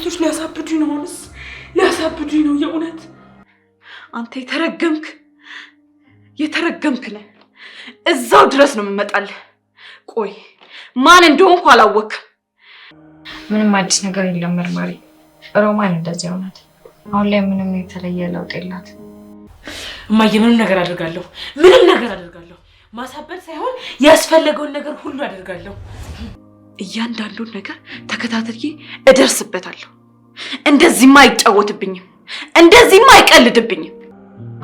ሚስቶች ሊያሳብዱኝ ነው ሆነስ ሊያሳብዱኝ ነው የእውነት አንተ የተረገምክ ነህ እዛው ድረስ ነው የምመጣልህ ቆይ ማን እንደሆንኩ አላወቅም ምንም አዲስ ነገር የለም መርማሪ ሮማን እንደዚህ ሆናት አሁን ላይ ምንም የተለየ ለውጥ የላት እማዬ ምንም ነገር አደርጋለሁ ማሳበድ ሳይሆን ያስፈልገውን ነገር ሁሉ አደርጋለሁ እያንዳንዱን ነገር ተከታትዬ እደርስበታለሁ እንደዚህማ አይጫወትብኝም እንደዚህማ አይቀልድብኝም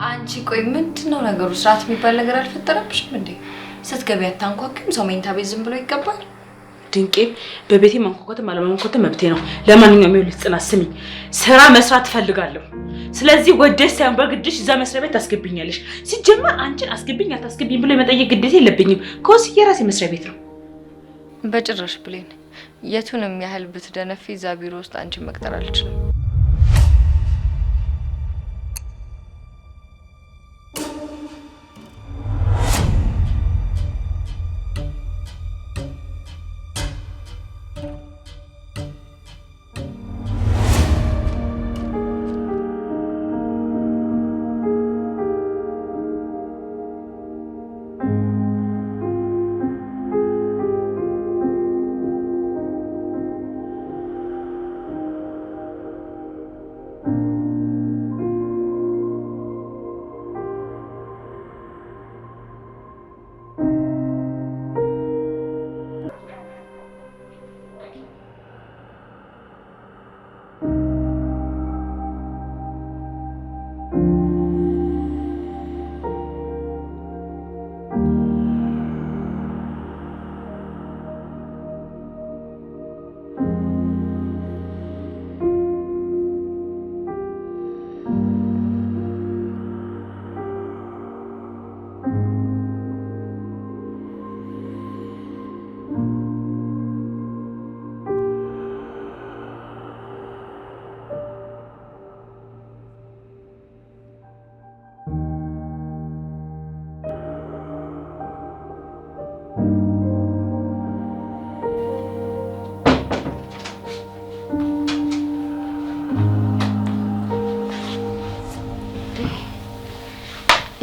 አንቺ ቆይ ምንድነው ነገሩ ስርዓት የሚባል ነገር አልፈጠረብሽም እንዴ ስትገቢ አታንኳኩም ሰው መኝታ ቤት ዝም ብሎ ይገባል ድንቄ በቤቴ ማንኳኳትም አለማንኳኳትም መብቴ ነው ለማንኛውም ይኸውልሽ ጽናት ስሚ ስራ መስራት ፈልጋለሁ ስለዚህ ወደሽ ሳይሆን በግድሽ እዛ መስሪያ ቤት ታስገብኛለሽ ሲጀመር አንቺን አስገብኝ አታስገብኝ ብሎ የመጠየቅ ግዴታ የለብኝም ኮስ የራሴ መስሪያ ቤት ነው በጭራሽ ብሌን የቱንም ያህል ብትደነፊ እዛ ቢሮ ውስጥ አንቺን መቅጠር አልችልም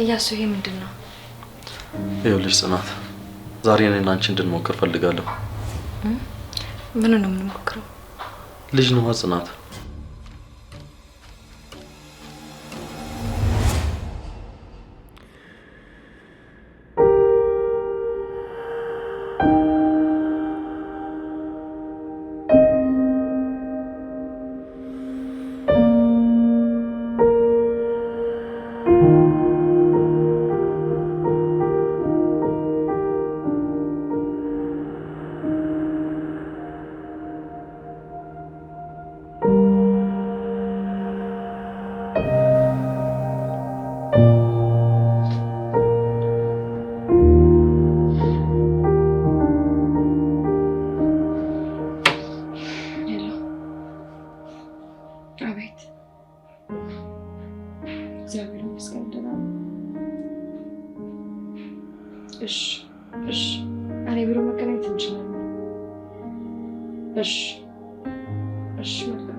እያሱ ይሄ ምንድነው ይኸውልሽ ጽናት ዛሬ እኔና አንቺ እንድንሞክር ፈልጋለሁ ምን ነው የምንሞክረው ልጅ ነው ጽናት እሺ እኔ ቢሮ መገናኘት እንችላለን እሺ መልካም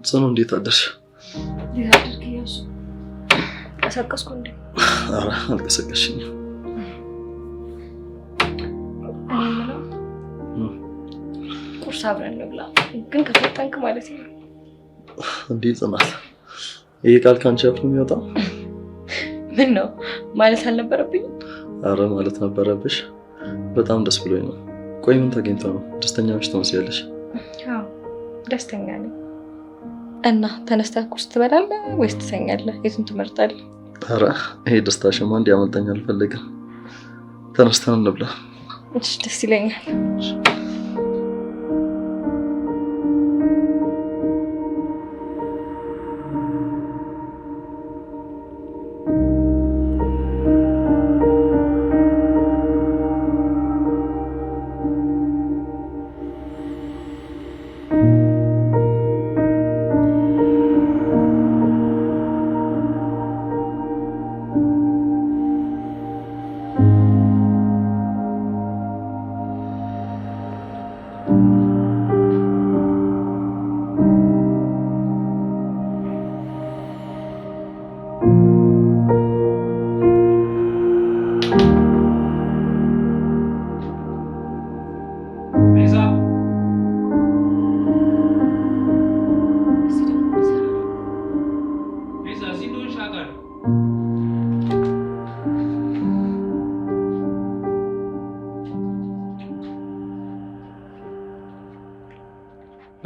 ጽኑ እንዴት አደርሽ ይላድርክ ያሱ አሳቀስኩ እንዴ አራ አልቀሰቀሽኝም ቁርስ አብረን እንብላ ግን ከፈጠንክ ማለት ነው እንዴ ጽናት ይሄ ቃል ካንቺ አፍ ነው የሚወጣው ምን ነው ማለት አልነበረብኝ አረ ማለት ነበረብሽ በጣም ደስ ብሎኝ ነው ቆይ ምን ተገኝቶ ነው ደስተኛ ነሽ ትመስያለሽ አዎ ደስተኛ ነኝ እና ተነስተህ ቁርስ ትበላለህ ወይስ ትተኛለህ የቱን ትመርጣለህ አረ ይሄ ደስታሽማ እንዲያመልጠኝ አልፈልግም ተነስተን እንብላ እሺ ደስ ይለኛል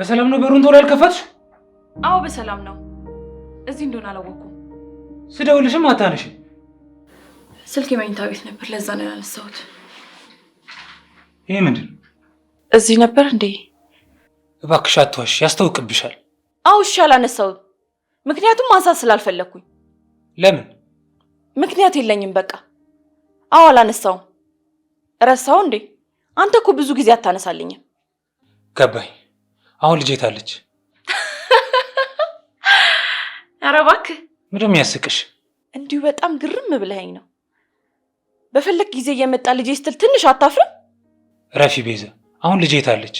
በሰላም ነው በሩን ቶሎ ያልከፈትሽ? አዎ በሰላም ነው። እዚህ እንደሆነ አላወኩም። ስደውልሽም አታነሺም። ስልክ መኝታ ቤት ነበር፣ ለዛ ነው ያነሳሁት። ይሄ ምንድን ነው? እዚህ ነበር እንዴ? እባክሽ አትዋሽ፣ ያስታውቅብሻል። አዎ እሺ፣ አላነሳሁም። ምክንያቱም ማንሳት ስላልፈለኩኝ። ለምን? ምክንያት የለኝም በቃ። አዎ አላነሳውም። ረሳው እንዴ? አንተ እኮ ብዙ ጊዜ አታነሳልኝም። ገባኝ። አሁን ልጄ ታለች። ኧረ እባክህ ምንድን ነው ያስቅሽ? እንዲሁ በጣም ግርም ብለኸኝ ነው። በፈለክ ጊዜ እየመጣ ልጄ ስትል ትንሽ አታፍርም? ረፊ ቤዛ፣ አሁን ልጄ ታለች።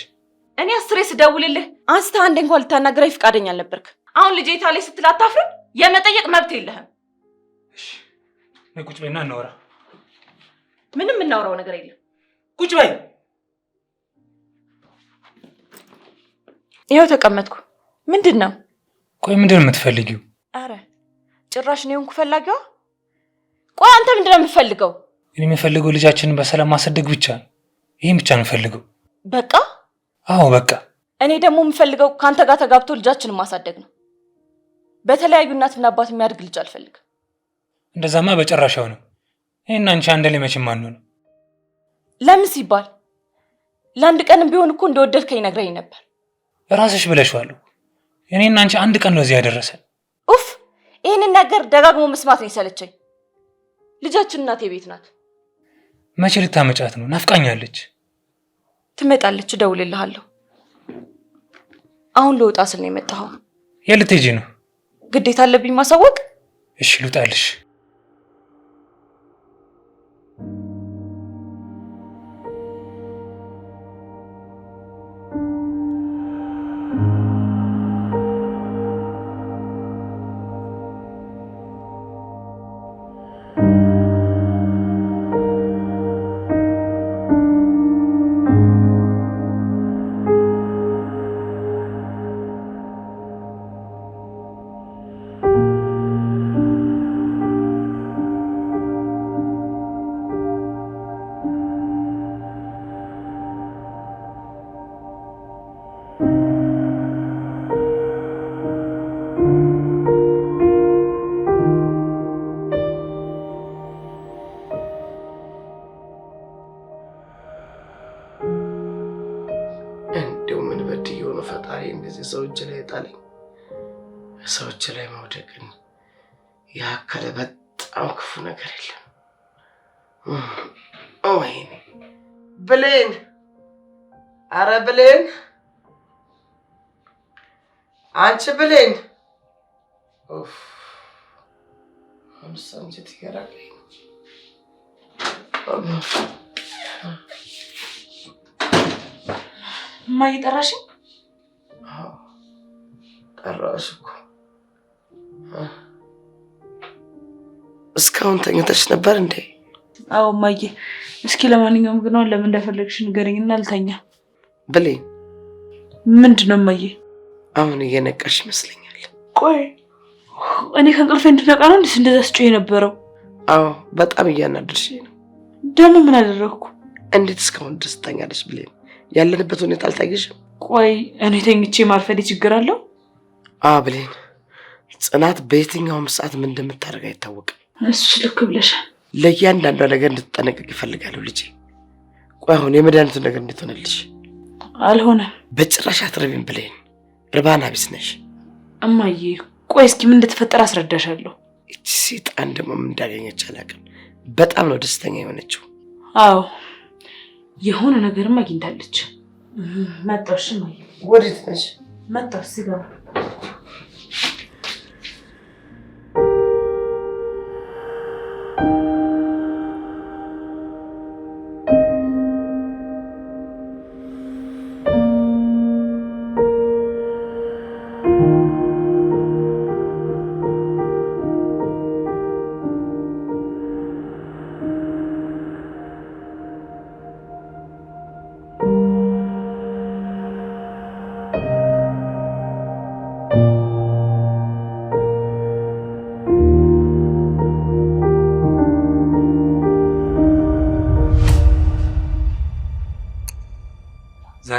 እኔ 10 ስደውልልህ አንስተህ አንዴ እንኳን ልታናግረኝ ፈቃደኛ አልነበርክ። አሁን ልጄ ታለች ስትል አታፍርም? የመጠየቅ መብት የለህም። እሺ ነይ ቁጭ በይና እናወራ። ምንም የምናወራው ነገር የለም። ቁጭ በይ። ይኸው ተቀመጥኩ። ምንድን ነው? ቆይ ምንድን ነው የምትፈልጊው? አረ ጭራሽ ነው የሆንኩ ፈላጊዋ። ቆይ አንተ ምንድን ነው የምትፈልገው? እኔ የምፈልገው ልጃችንን በሰላም ማሳደግ ብቻ ነው። ይሄን ብቻ ነው የምፈልገው። በቃ? አዎ በቃ። እኔ ደግሞ የምፈልገው ከአንተ ጋር ተጋብቶ ልጃችንን ማሳደግ ነው። በተለያዩ እናትና አባት የሚያድግ ልጅ አልፈልግም። እንደዛማ በጭራሽ አይሆንም። ይሄን አንቺ አንድ ላይ መቼም አንሆንም። ለምን ሲባል ለአንድ ቀንም ቢሆን እኮ እንደወደድከኝ ነግረኝ ነበር። ራስሽ ብለሽዋል። እኔና አንቺ አንድ ቀን ነው እዚህ ያደረሰን። ኡፍ! ይሄንን ነገር ደጋግሞ መስማት ነው የሰለቸኝ። ልጃችን እናቴ ቤት ናት። መቼ ልታመጫት ነው? ናፍቃኛለች። ትመጣለች፣ እደውልልሃለሁ። አሁን ልወጣ ስል ነው የመጣኸው? የት ልትሄጂ ነው? ግዴታ አለብኝ ማሳወቅ። እሺ ልውጣልሽ። ሰው እጅ ላይ ጣለኝ። ሰው እጅ ላይ መውደቅን ያከለ በጣም ክፉ ነገር የለም። ወይኔ ብሌን! አረ ብሌን! አንቺ ብሌን! ኡፍ አንቺ ትገራለኝ። እማዬ ጠራሽኝ? ጠራሽ እኮ። እስካሁን ተኝተሽ ነበር እንዴ? አዎ እማዬ። እስኪ ለማንኛውም ግን ለምን እንደፈለግሽ ንገረኝና ልተኛ። ብሌን! ምንድን ነው እማዬ? አሁን እየነቃሽ ይመስለኛል። ቆይ እኔ ከእንቅልፌ እንድነቃ ነው እንዴ እንደዛ ስጮህ የነበረው? አዎ በጣም እያናደድሽኝ ነው። ደግሞ ምን አደረግኩ? እንዴት እስካሁን ድረስ ትተኛለሽ ብሌን? ያለንበት ሁኔታ አልታየሽም? ቆይ እኔ ተኝቼ ማርፈዴ ችግር አለው? ብሌን፣ ጽናት በየትኛውም ሰዓት ምን እንደምታደርግ አይታወቅም። እሱ ልክ ብለሻል። ለእያንዳንዷ ነገር እንድትጠነቀቅ ይፈልጋለሁ ልጄ። ቆይ አሁን የመድኃኒቱን ነገር እንዴት ሆነልሽ? አልሆነም። በጭራሽ አትረቢም ብሌን፣ እርባና ቢስ ነሽ። እማዬ ቆይ እስኪ ምን እንደተፈጠረ አስረዳሻለሁ። እቺ ሴጣን ደግሞ ምን እንዳገኘች አላውቅም። በጣም ነው ደስተኛ የሆነችው። አዎ የሆነ ነገርም አግኝታለች። መጣሽ እማዬ? ወዴት ነሽ? መጣሽ ሲገባ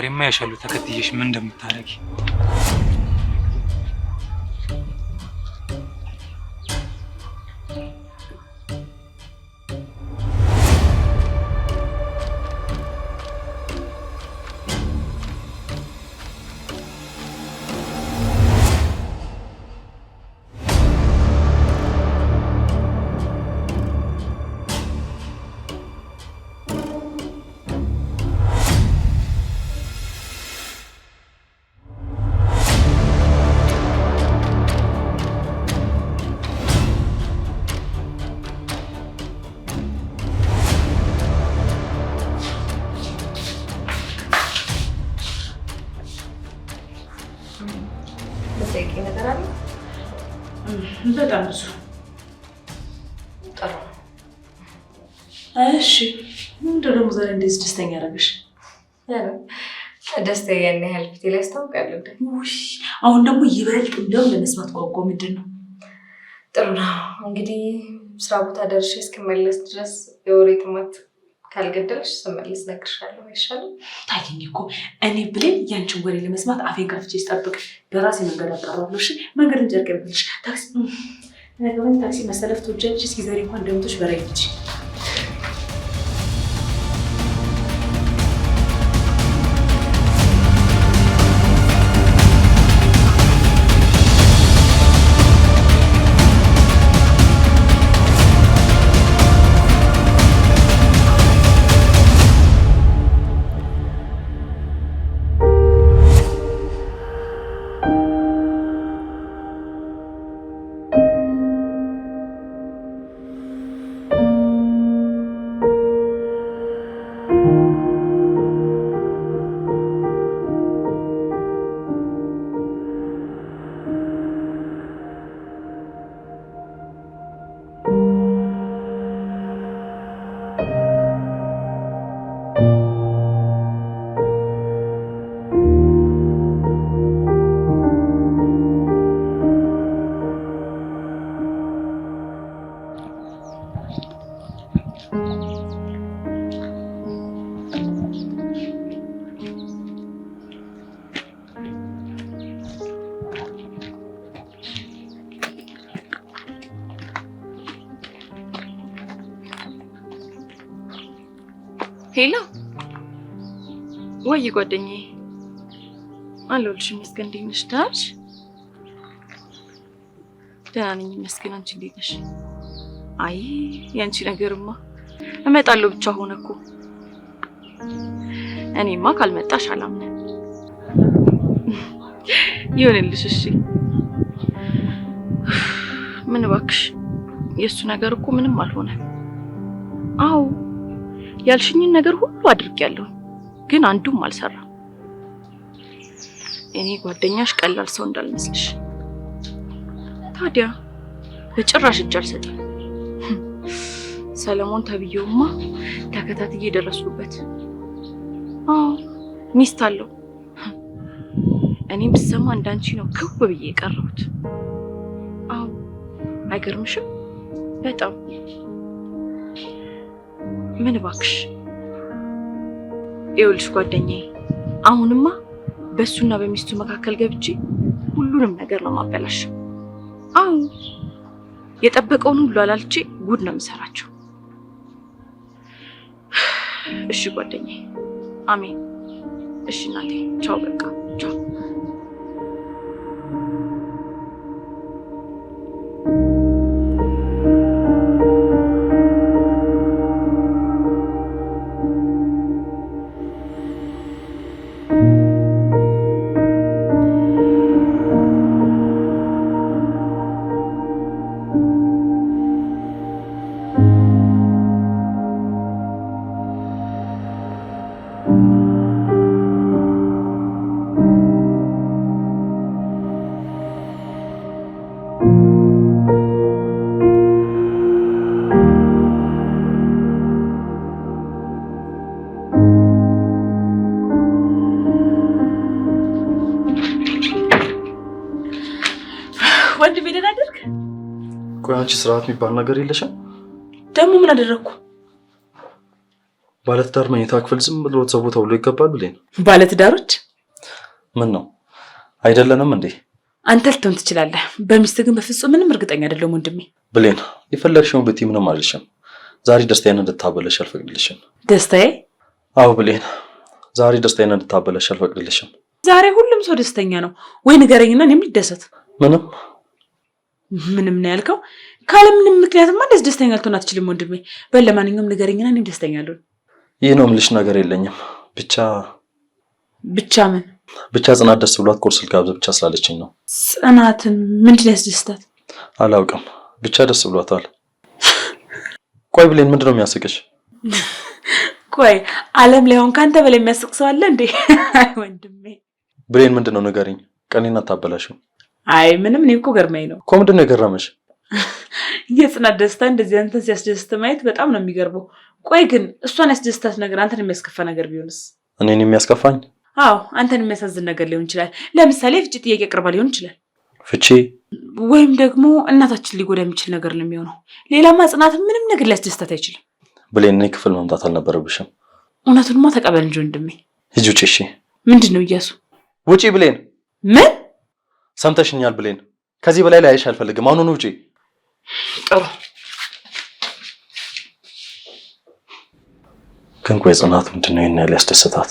ዛሬማ ያሻሉ ተከትየሽ ምን እንደምታረጊ። በጣም ብዙ። ጥሩ። እሺ ምንድን ነው ዛሬ እንደዚህ ደስተኛ ያደረገሽ? ደስተኛ ያን ያህል ፊቴ ላይ ያስታውቃል እንዴ? አሁን ደግሞ ይበልጥ እንደውም ለመስማት ጓጓ። ምንድን ነው? ጥሩ ነው እንግዲህ ስራ ቦታ ደርሼ እስክመለስ ድረስ የወሬ ጥማት ካልገደልሽ ስመለስ እነግርሻለሁ። አይሻልም? ታይኝ እኮ እኔ ብሌን ያንቺን ወሬ ለመስማት አፌን ከፍቼ ስጠብቅ በራሴ መንገድ አጣራለሁ። እሺ መንገድን ጨርቅ ብልሽ ታክሲ ነገሩን ታክሲ መሰለፍ ትወጃለሽ? እስኪ ዛሬ እንኳን ደምቶሽ በራይ ልጅ ሄሎ ወይ ጓደኛዬ አለሁልሽ። ይመስገን። እንዴት ነሽ? ደህና ነሽ? ደህና ነኝ ይመስገን። አንቺ እንዴት ነሽ? አይ ያንቺ ነገርማ እመጣለሁ ብቻ ሆነ እኮ። እኔማ ካልመጣሽ አላምንም። ይሁንልሽ። እሺ ምን እባክሽ፣ የእሱ ነገር እኮ ምንም አልሆነም። አዎ ያልሽኝን ነገር ሁሉ አድርጌያለሁ፣ ግን አንዱም አልሰራም። እኔ ጓደኛሽ ቀላል ሰው እንዳልመስልሽ። ታዲያ በጭራሽ እጅ አልሰጥም። ሰለሞን ተብዬውማ ተከታትዬ ደረስኩበት። አዎ ሚስት አለው። እኔም ስሰማ እንዳንቺ ነው ክው ብዬ የቀረሁት። አዎ አይገርምሽም? በጣም ምን እባክሽ። ይኸውልሽ ጓደኛዬ፣ አሁንማ በሱና በሚስቱ መካከል ገብቼ ሁሉንም ነገር ነው ማበላሸው። አዎ የጠበቀውን ሁሉ አላልቼ ጉድ ነው የምሰራቸው። እሺ ጓደኛዬ፣ አሜን። እሺ እናቴ፣ ቻው። በቃ ቻው። ወንድሜ ደህና አደርክ? ቆይ አንቺ ስርዓት የሚባል ነገር የለሽም? ደግሞ ምን አደረግኩ? ባለትዳር መኝታ ክፍል ዝም ብሎ ተሰው ተብሎ ይገባል ብሌን? ባለትዳሮች ምን ነው አይደለንም እንዴ? አንተ ልትሆን ትችላለህ፣ በሚስት ግን በፍጹም ምንም እርግጠኛ አይደለሁም ወንድሜ። ብሌን የፈለግሽውን ብትይ ምንም አልልሽም። ዛሬ ደስታዬን እንድታበለሽ አልፈቅድልሽም። ደስታዬ? አዎ ብሌን፣ ዛሬ ደስታዬን እንድታበለሽ አልፈቅድልሽም። ዛሬ ሁሉም ሰው ደስተኛ ነው ወይ? ንገረኝና እኔም ልደሰት። ምንም ነው ያልከው? ካለ ምንም ምክንያትማ እንደዚህ ደስተኛ ልትሆን አትችልም ወንድሜ። በል ለማንኛውም ንገረኝና እኔም ደስተኛ ልሆን። ይህ ነው የምልሽ ነገር የለኝም። ብቻ ምን? ብቻ ጽናት ደስ ብሏት ቁርስ ልጋብዝ ብቻ ስላለችኝ ነው። ጽናትን ምንድን ያስደስታት? አላውቅም፣ ብቻ ደስ ብሏታል። ቆይ ብሌን ምንድን ነው የሚያስቅሽ? ቆይ ዓለም ላይ አሁን ካንተ በላይ የሚያስቅ ሰው አለ እንዴ? ወንድሜ ብሌን ምንድን ነው ንገሪኝ፣ ቀኔን አታበላሽው። አይ ምንም፣ እኔ እኮ ገርመኝ ነው እኮ። ምንድን ነው የገረመሽ? የጽናት ደስታ እንደዚህ አንተን ሲያስደስት ማየት በጣም ነው የሚገርመው። ቆይ ግን እሷን ያስደስታት ነገር አንተን የሚያስከፋ ነገር ቢሆንስ? እኔን የሚያስከፋኝ? አዎ አንተን የሚያሳዝን ነገር ሊሆን ይችላል። ለምሳሌ ፍቺ ጥያቄ ቅርባ ሊሆን ይችላል። ፍቺ? ወይም ደግሞ እናታችን ሊጎዳ የሚችል ነገር ነው የሚሆነው። ሌላማ ጽናት ምንም ነገር ሊያስደስታት አይችልም። ብሌን እኔ ክፍል መምጣት አልነበረብሽም። እውነቱንማ ተቀበል እንጂ ወንድሜ። ሂጂ ውጪ። እሺ። ምንድን ነው እያሱ? ውጪ ብሌን። ምን? ሰምተሽኛል ብሌን? ከዚህ በላይ ላይሽ አልፈልግም። አሁኑኑ ውጪ። ጥሩ። ግን ቆይ ጽናት ምንድን ነው ይሄን ያህል ያስደስታት?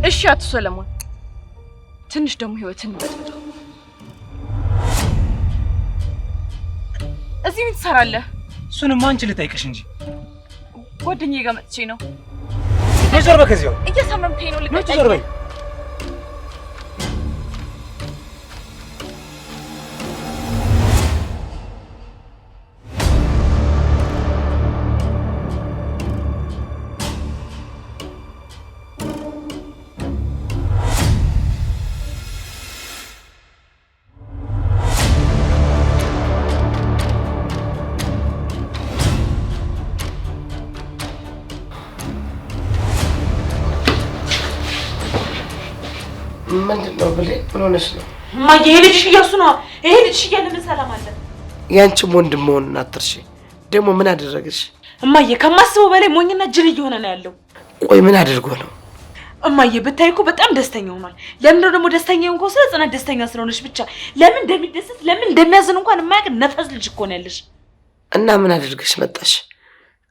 እሺ አቶ ሰለሞን፣ ትንሽ ደግሞ ህይወትን እንበጥብጠው። እዚህ ምን ትሰራለህ? እሱንማ አንቺ ልጠይቅሽ እንጂ ጓደኛዬ ጋር መጥቼ ነው። ዞር በይ ከዚያው። እየሰመምከኝ ነው። ልቀቀኝ። ዞር በይ። ምንድን ነው ብሌን? ምን ሆነሽ ነው? እማዬ ይሄ ልጅሽ እያሱ ነው። ይሄ ልጅሽ እያለ ምን ሰላም አለ? ያንቺም ወንድም መሆኑን አትርሺ። ደግሞ ምን አደረገሽ? እማዬ ከማስበው በላይ ሞኝና ጅል እየሆነ ነው ያለው። ቆይ ምን አድርጎ ነው? እማዬ ብታይ እኮ በጣም ደስተኛ ሆኗል። ለምን ደግሞ ደስተኛ ሆንኩ? ስለ ጽናት ደስተኛ ስለሆነች ብቻ። ለምን እንደሚደሰት ለምን እንደሚያዝን እንኳን የማያውቅ ነፈስ ልጅ እኮ ነው ያለሽ። እና ምን አድርገሽ መጣሽ?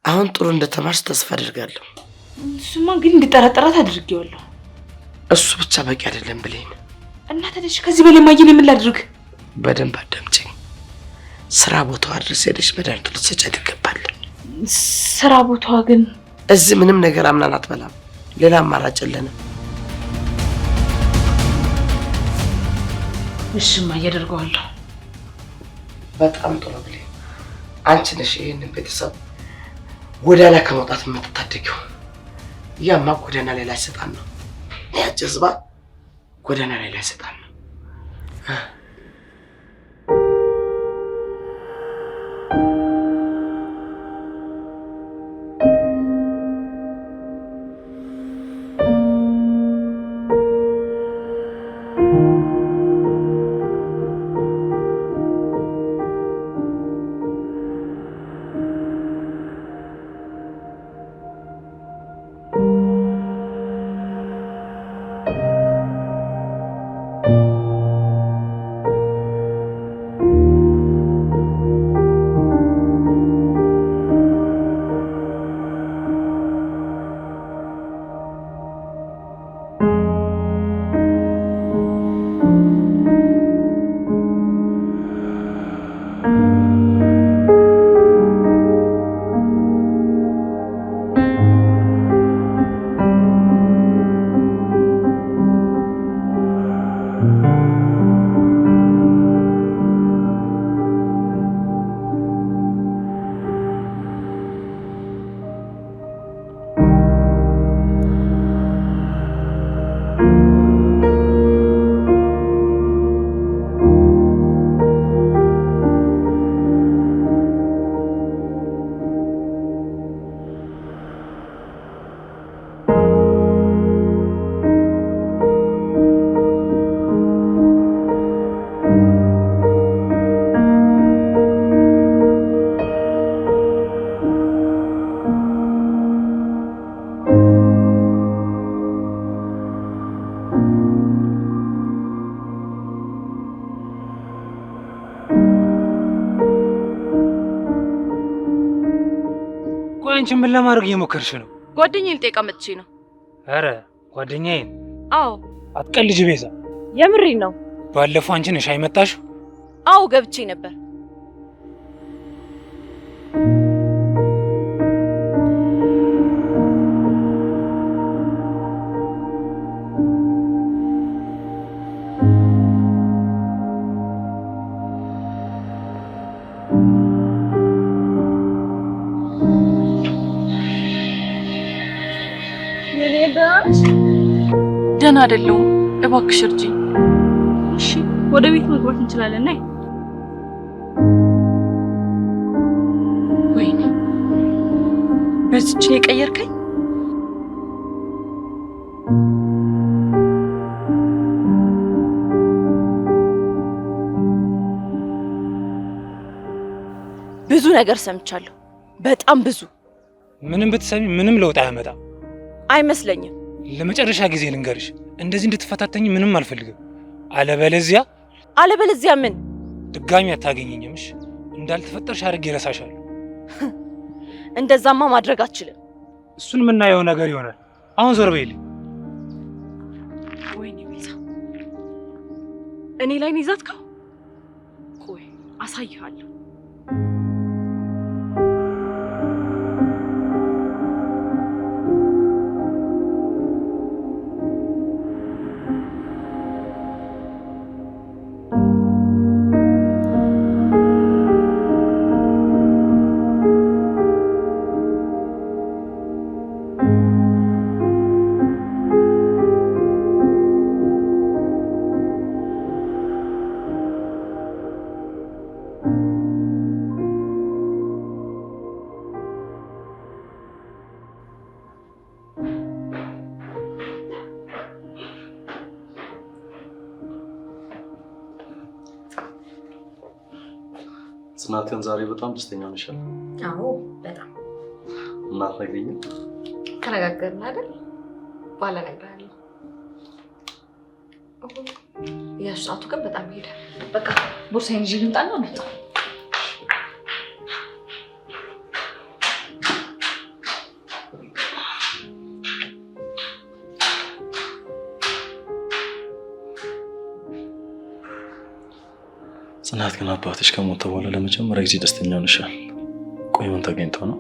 አሁን ጥሩ እንደተማርሽ ተስፋ አድርጋለሁ። እሱማ እንግዲህ እንዲጠራጠራት አድርጌዋለሁ። እሱ ብቻ በቂ አይደለም ብሌን። እና ታዲያ ከዚህ በላይ ማየን ምን ላድርግ? በደንብ አዳምጪኝ። ስራ ቦታዋ ድረስ ሄደሽ መድኃኒቱ ልትሰጫት ይገባል። ስራ ቦታዋ ግን እዚህ ምንም ነገር አምናን አትበላም። ሌላ አማራጭ የለንም። እሺ እማዬ አደርገዋለሁ። በጣም ጥሩ ብሌን። አንቺ ነሽ ይሄንን ቤተሰብ ጎዳና ከመውጣት የምትታደጊው። ያማ ጎዳና ላይ ላይሰጣን ነው። ያጀዝባ ጎዳና ላይ ላይሰጣን ነው። አንቺ ምን ለማድረግ እየሞከርሽ ነው? ጓደኛዬን ልጠይቃ መጥቼ ነው። አረ ጓደኛዬን? አዎ። አትቀልጂ ቤዛ። የምሬን ነው። ባለፈው አንቺ ነሽ አይመጣሽው? አዎ ገብቼ ነበር። ደህና አይደለሁም፣ እባክሽ እርጂኝ። እሺ ወደ ቤት መግባት እንችላለን። ነይ። ወይኔ በዚች ነው የቀየርከኝ? ብዙ ነገር ሰምቻለሁ፣ በጣም ብዙ። ምንም ብትሰሚ ምንም ለውጥ አያመጣም። አይመስለኝም። ለመጨረሻ ጊዜ ልንገርሽ፣ እንደዚህ እንድትፈታተኝ ምንም አልፈልግም። አለበለዚያ ምን? ድጋሚ አታገኘኝም። እሺ እንዳልተፈጠርሽ አድርጌ እረሳሻለሁ። እንደዛማ ማድረግ አትችልም። እሱን የምናየው ነገር ይሆናል። አሁን ዞር በይልኝ። ወይኔ ቤዛ፣ እኔ ላይ ነው ይዛትከው? ቆይ አሳይሃለሁ። ጽናትን ዛሬ በጣም ደስተኛ ነሻል? አዎ በጣም። እናት ነግሪኝ። ተነጋገርን አይደል? ባላ ነግራለሁ። የሰዓቱ ግን በጣም ሄደ። በቃ ቦርሳዬን ይዤ ልምጣና መጣ። ጽናት ግን አባትሽ ከሞተ በኋላ ለመጀመሪያ ጊዜ ደስተኛ ሆነሻል። ቆይ ምን ተገኝቶ ነው?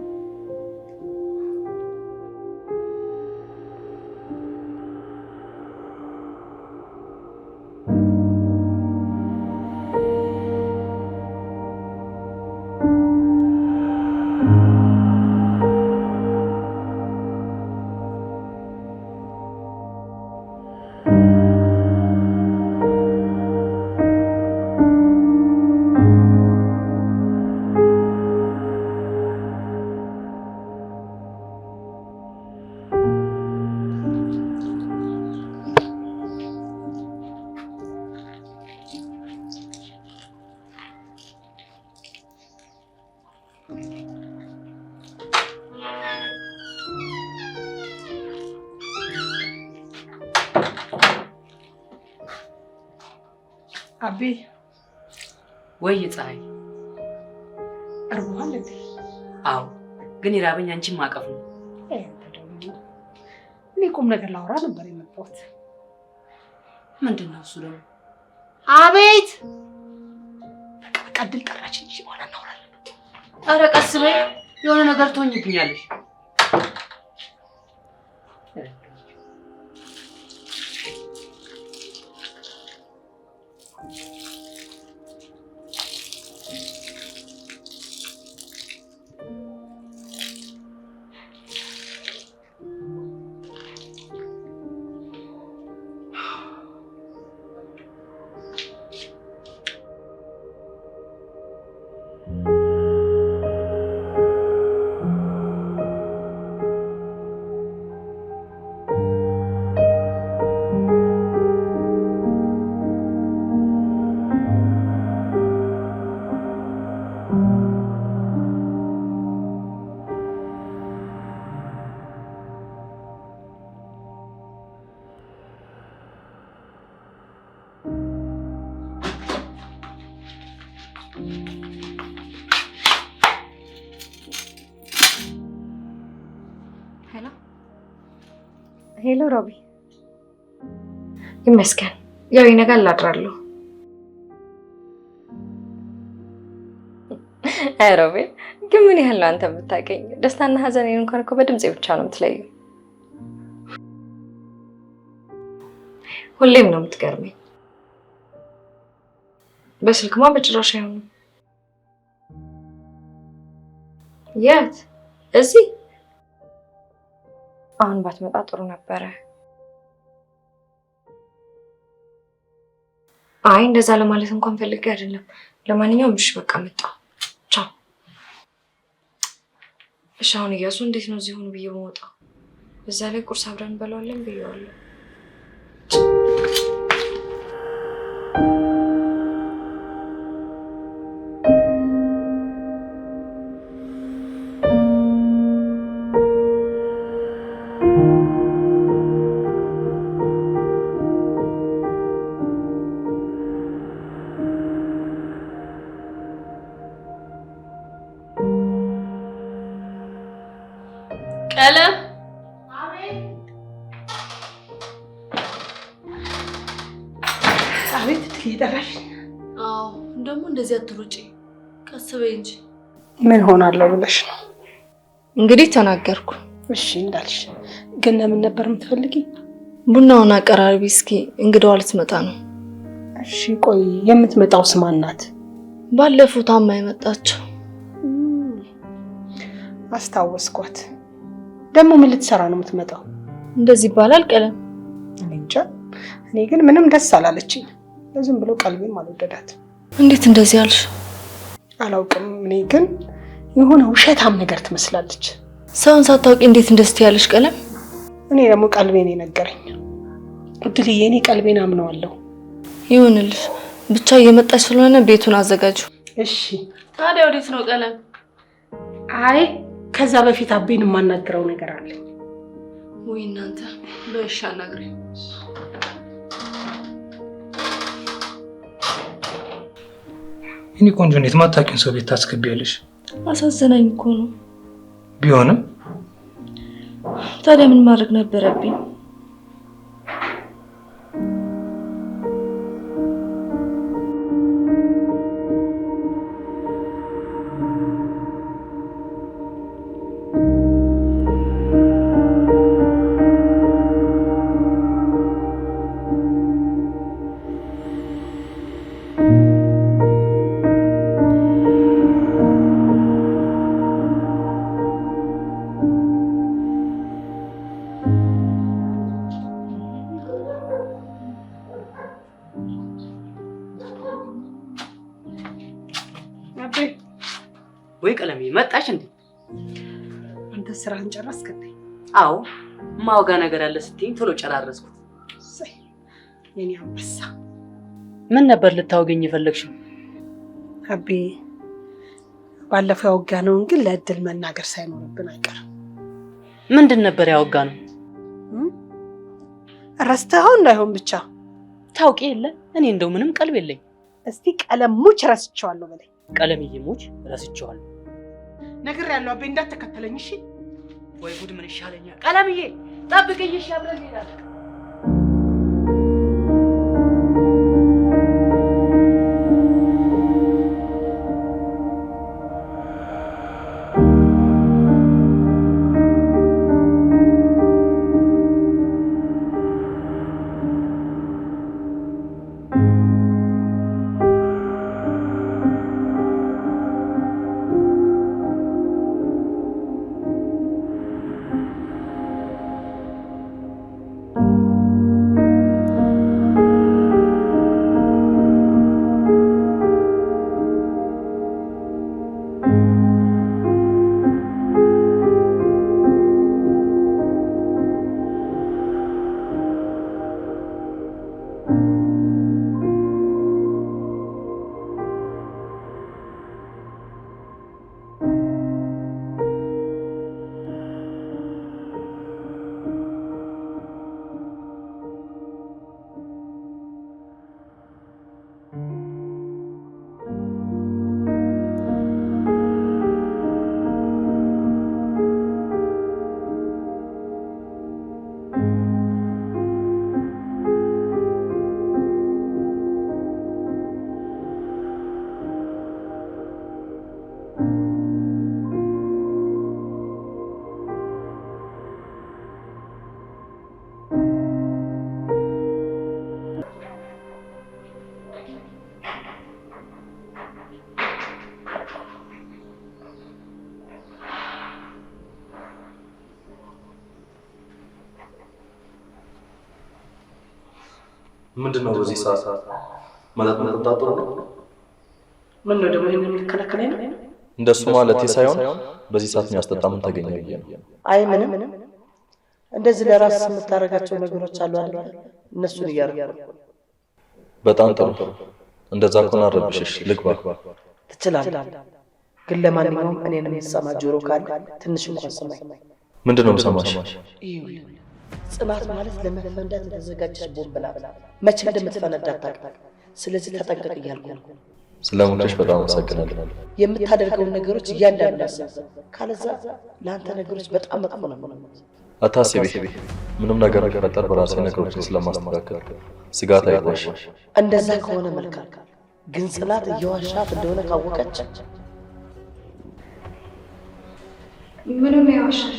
አቤ ወይ ፀሐይ እርቦሃል እንዴ? አዎ፣ ግን የራበኝ አንቺን ማቀፍ ነው። እኔ ቁም ነገር ላውራ ነበር የመጣሁት። ምንድን ነው እሱ ደግሞ? አቤት በቃ እድል ጠራች እንጂ በኋላ እናወራለን። ኧረ ቀስ በይ፣ የሆነ ነገር ትሆኝብኛለሽ። ሄሎ ሮቢ። ይመስገን ያው ይነጋል ላድራለሁ። አይ ሮቢ ግን ምን ያህል ነው አንተ የምታውቀኝ? ደስታና ሀዘኔን እንኳን እኮ በድምጼ ብቻ ነው የምትለዩ። ሁሌም ነው የምትገርመኝ። በስልክማ በጭራሽ አይሆንም። የት? እዚህ? አሁን ባትመጣ ጥሩ ነበረ። አይ እንደዛ ለማለት እንኳን ፈልጌ አይደለም። ለማንኛውም እሺ በቃ መጣሁ። ቻው። እሺ አሁን እያሱ እንዴት ነው እዚህ ሆኖ ብዬ የምወጣው? በዛ ላይ ቁርስ አብረን እንበላዋለን ብዬዋለሁ። ቀለም አቤት ትጠራሽ? አዎ ደግሞ እንደዚህ አትሩጪ፣ ቀስ በይ እንጂ። ምን ሆናለሁ ብለሽ ነው? እንግዲህ ተናገርኩ። እሺ እንዳልሽ። ግን ለምን ነበር የምትፈልጊ? ቡናውን አቀራርቢ እስኪ፣ እንግዳዋ ልትመጣ ነው። እሺ ቆይ የምትመጣው ስማን ናት? ባለፉት ታማ የመጣችው። አስታወስኳት። ደግሞ ምን ልትሰራ ነው የምትመጣው? እንደዚህ ይባላል ቀለም? እኔ እንጃ። እኔ ግን ምንም ደስ አላለችኝ። ዝም ብሎ ቀልቤም አልወደዳት። እንዴት እንደዚህ አልሽ? አላውቅም። እኔ ግን የሆነ ውሸታም ነገር ትመስላለች። ሰውን ሳታውቂ እንዴት እንደዚህ ያለሽ ቀለም? እኔ ደግሞ ቀልቤን የነገረኝ። እድልዬ እኔ ቀልቤን አምነዋለሁ። ይሁንልሽ። ብቻ እየመጣች ስለሆነ ቤቱን አዘጋጁ። እሺ። ታዲያ ወዴት ነው ቀለም? አይ ከዛ በፊት አቤን የማናገረው ነገር አለ። ወይ እናንተ በእሺ አናግረኝ። እኔ ቆንጆ እንዴት ማታውቂውን ሰው ቤት ታስገቢያለሽ? አሳዘነኝ እኮ ነው። ቢሆንም ታዲያ ምን ማድረግ ነበረብኝ? ወይ ቀለሜ መጣሽ እንዴ? አንተ ስራህን ጨረስክ እንዴ? አዎ ማውጋ ነገር አለ ስትይኝ ቶሎ ጨራረስኩት። የኔ አንበሳ ምን ነበር ልታወገኝ የፈለግሽው? አቤ ባለፈው ያወጋነውን ግን ለእድል መናገር ሳይኖርብን አይቀርም። ምንድን ነበር ያወጋነው? ረስተኸው እንዳይሆን ብቻ። ታውቂ የለ እኔ እንደው ምንም ቀልብ የለኝ። እስቲ ቀለም ሙች ረስቼዋለሁ በለኝ። ቀለምዬ ሙች ረስቼዋለሁ ነግሬያለሁ አቤ እንዳትከተለኝ እሺ? ወይ ጉድ ምን ይሻለኛል? ቀለምዬ ጠብቀኝ እሺ፣ አብረን እንሄዳለን። ምንድነው በዚህ ሰዓት ማለት መጠጣት ጥሩ ነው? ምን ነው ደግሞ ይሄንን ልከለከለኝ ነው? እንደሱ ማለት ሳይሆን በዚህ ሰዓት የሚያስጠጣ ምን ተገኘ ብዬ ነው። አይ ምንም እንደዚህ ለራስ የምታረጋቸው ነገሮች አሉ አይደል? እነሱን እያደረኩ በጣም ጥሩ። እንደዛ ከሆነ አረብሽሽ ልግባ። ትችላለህ፣ ግን ለማንኛውም እኔን የምትሰማ ጆሮ ካለ ትንሽ እንኳን ሰማኝ። ምንድነው የምሰማሽ? ይኸውልህ ጽናት ማለት ለመፈንዳት የተዘጋጀች ቦምብ ናት። መቼ እንደምትፈነዳ አታውቅም። ስለዚህ ተጠንቀቅ እያልኩ ነው። ስለምክርሽ በጣም አመሰግናለሁ። የምታደርገውን ነገሮች እያንዳንዱ አስብ፣ ካለዛ ለአንተ ነገሮች በጣም መጥፎ ነው የሚሆነው። አታስቢ፣ ምንም ነገር ቢፈጠር በራሴ ነገሮችን ስለማስተካከል ስጋት አይግባሽ። እንደዛ ከሆነ መልካም። ግን ጽናት እየዋሻት እንደሆነ ካወቀች ምንም ያዋሻል?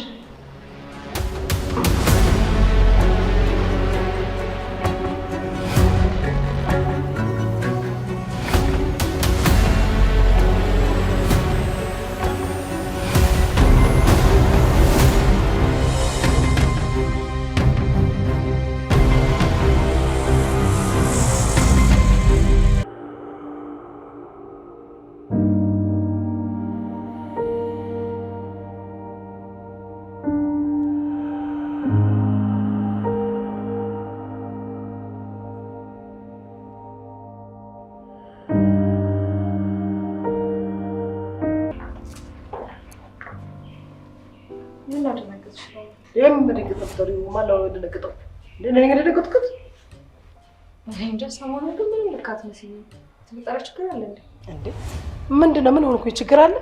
ምንድነው? ምን ሆንኩኝ? ችግር አለ?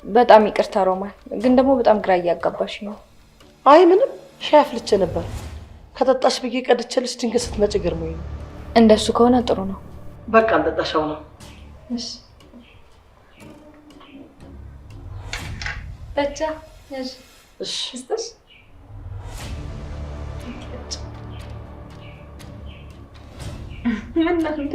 በጣም ይቅርታ ሮማን፣ ግን ደግሞ በጣም ግራ እያጋባሽ ነው። አይ ምንም፣ ሻይ አፍልቼ ነበር ከጠጣሽ ብዬ ቀድቼልሽ ድንገት ስትመጪ ገርሞኝ ነው። እንደሱ ከሆነ ጥሩ ነው። በቃ አልጠጣሻው ነው። እሺ በቃ እሺ እሺ ምን ነው እንዴ?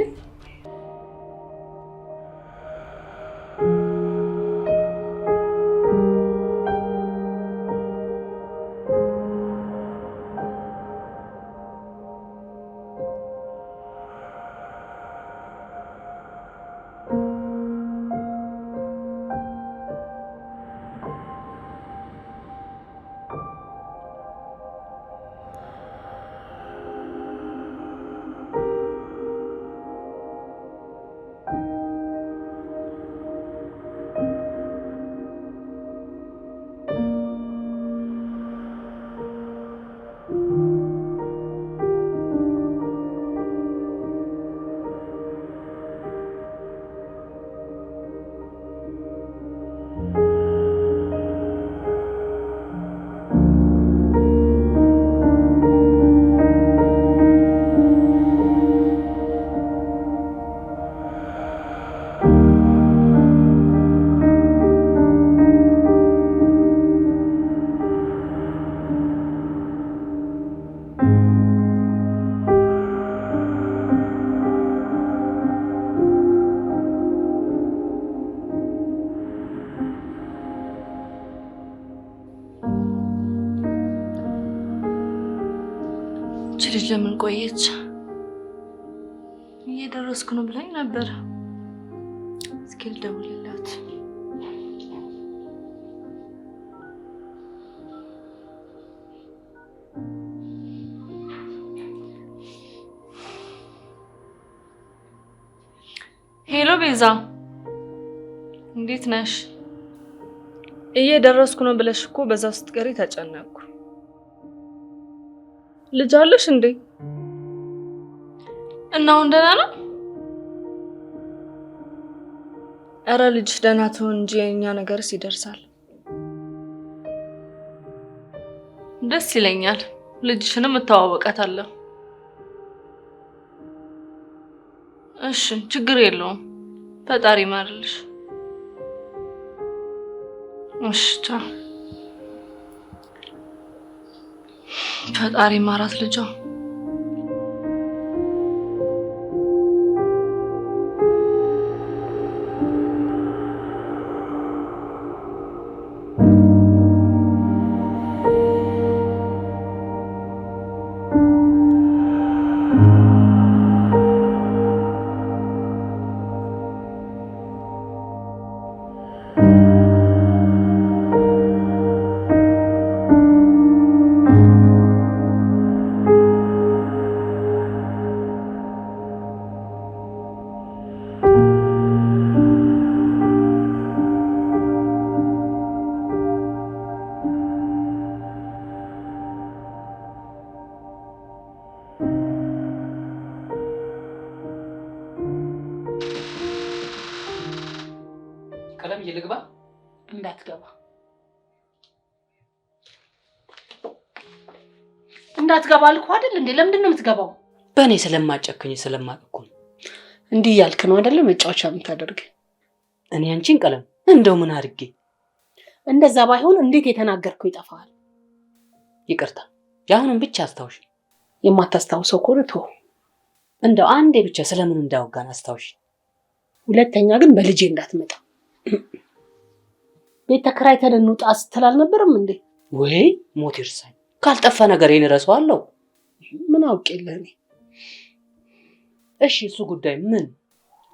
ልጅ ለምን ቆየች? እየደረስኩ ነው ብላኝ ነበር። እስኪ ልደውልላት። ሄሎ ቤዛ፣ እንዴት ነሽ? እየደረስኩ ነው ብለሽ እኮ በዛው ስትቀሪ ተጨነቅኩ። ልጅ አለሽ እንዴ? እና አሁን ደህና ነው? ኧረ ልጅሽ ደህና ትሆን እንጂ የኛ ነገርስ ይደርሳል። ደስ ይለኛል። ልጅሽንም እተዋወቃታለሁ። እሺ ችግር የለውም። ፈጣሪ ይማርልሽ። እሺ ቻው። ፈጣሪ ማራት ልጇ። ልግባ? እንዳትገባ እንዳትገባ አልኩህ አይደል እንዴ? ለምንድን ነው የምትገባው? በእኔ ስለማጨክኝ ስለማቅኩ እንዲህ ያልክ ነው አይደል መጫወቻ የምታደርግ? እኔ አንቺን ቀለም እንደው ምን አድርጌ? እንደዛ ባይሆን እንዴት የተናገርከው ይጠፋል። ይቅርታ፣ ያሁንም ብቻ አስታውሽ። የማታስታውሰው ከሆነ ተው። እንደው አንዴ ብቻ ስለምን እንዳወጋን አስታውሽ። ሁለተኛ ግን በልጄ እንዳትመጣ። ቤት ተከራይተን እንውጣ ስትል አልነበረም እንዴ? ወይ ሞት ይርሳኝ። ካልጠፋ ነገር እረሳዋለሁ። ምን አውቄልህ እኔ። እሺ እሱ ጉዳይ ምን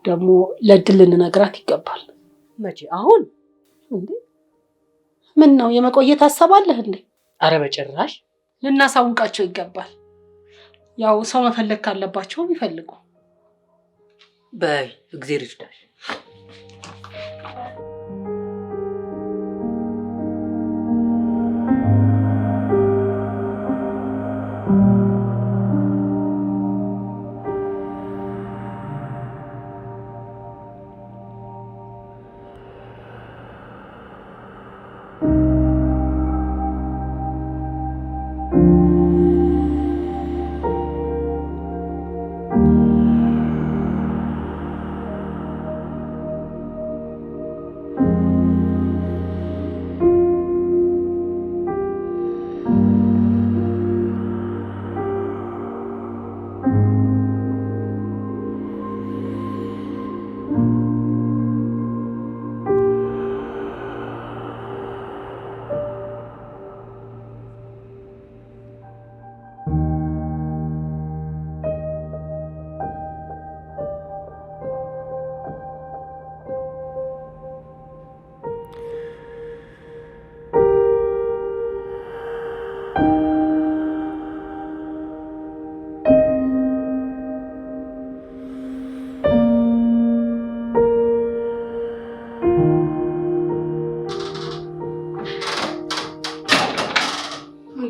ደግሞ ለድል ልንነግራት ይገባል። መቼ? አሁን እንዴ? ምን ነው የመቆየት ሀሳብ አለህ እንዴ? አረ በጭራሽ። ልናሳውቃቸው ይገባል። ያው ሰው መፈለግ ካለባቸው ይፈልጉ። በይ እግዚአብሔር ይርዳሽ።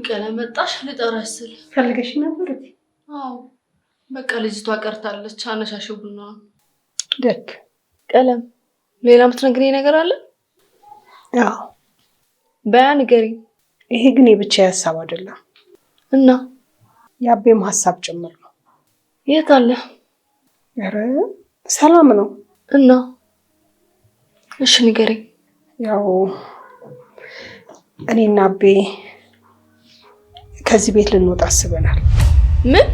ቀለመጣሽ ልጠራሽ ስል ፈልገሽ ነበር? አዎ በቃ ልጅቷ ቀርታለች። አነሻሽው ቡና ደግ ቀለም። ሌላ የምትነግሪኝ ነገር አለ? አዎ በያ ንገሪ። ይሄ ግን የብቻ ሀሳብ አይደለም እና የአቤም ሀሳብ ጭምር ነው። የት አለ? ኧረ ሰላም ነው። እና እሺ ንገሪ። ያው እኔና አቤ ከዚህ ቤት ልንወጣ አስበናል። ምን?